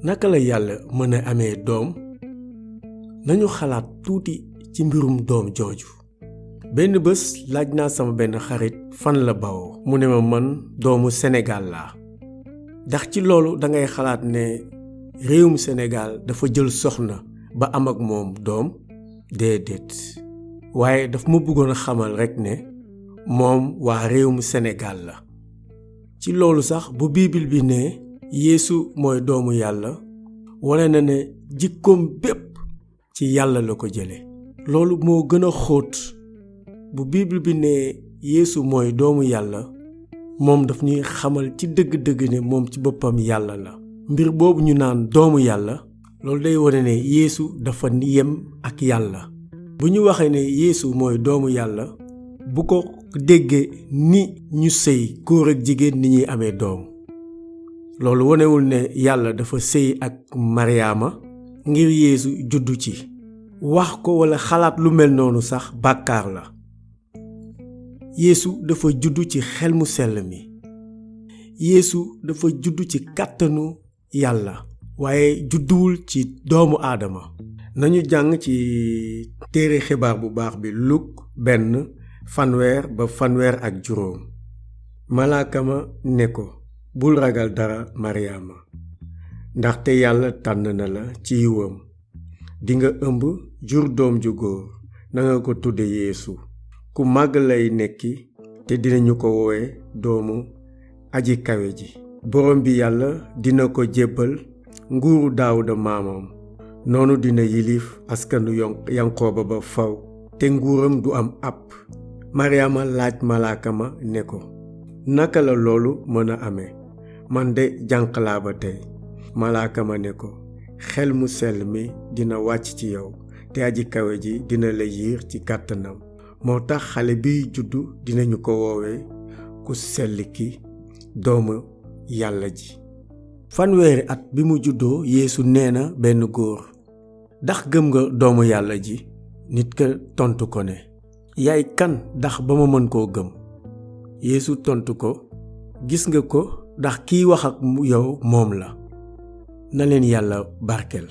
naka la yàlla mën a amee doom? nañu xalaat tuuti ci mbirum doom jooju. benn bés laaj naa sama benn xarit fan la bawoo mu ne ma man doomu Sénégal laa. ndax ci loolu dangay xalaat ne réewum Sénégal dafa jël soxna ba am ak moom doom? déedéet. waaye daf ma bëggoon a xamal rekk ne moom waa réewum Sénégal la. ci loolu sax bu Bible bi ne Yeesu mooy doomu yàlla wane na ne jikkoom bépp ci yàlla la ko jële. loolu moo gën a xóot. bu Bible bi ne Yeesu mooy doomu yàlla moom daf ñuy xamal ci dëgg-dëgg ne moom ci boppam yàlla la. mbir boobu ñu naan doomu yàlla loolu day wane ne Yeesu dafa yem ak yàlla. bu ñu waxee ne Yeesu mooy doomu yàlla bu ko déggee ni ñu sëy góor ak jigéen ni ñuy amee doom. loolu wonewul ne yàlla dafa sëy ak Mariama ngir Yeesu juddu ci. wax ko walla xalaat lu mel noonu sax bàkkaar la. Yeesu dafa juddu ci xel mu sell mi. Yeesu dafa juddu ci kàttanu yàlla waaye judduwul ci doomu aadama. nañu jàng ci téere xibaar bu baax bi Luk 1:fanweer-fanweer. malaaka ma ne ko bul ragal dara Mariama ndaxte yàlla tànn na la ci yiwam dinga ëmb jur doom ju góor nanga ko tudde Yeesu. ku màgg lay nekki te dinañu ko woowe doomu aji kawe ji. borom bi yàlla dina ko jébbal nguuru Daawuda maamam. noonu dina yilif askanu Yankooba ba faw te nguuram du am àpp. Mariama laaj malaaka ma ne ko naka la loolu mën a amee man de jànq laa ba tey. malaaka ma ne ko xel mu sell mi dina wàcc ci yow te aji kawe ji dina la yiir ci kàttanam. moo tax xale biy juddu dinañu ko woowee ku sell ki doomu yàlla ji. fanweeri at bi mu juddoo Yeesu nee na benn góor ndax gëm nga doomu yàlla ji? nit ka tontu ko ne yaay kan ndax ba ma mën koo gëm? Yeesu tontu ko gis nga ko ndax kiy wax ak yow moom la. na leen yàlla barkeel.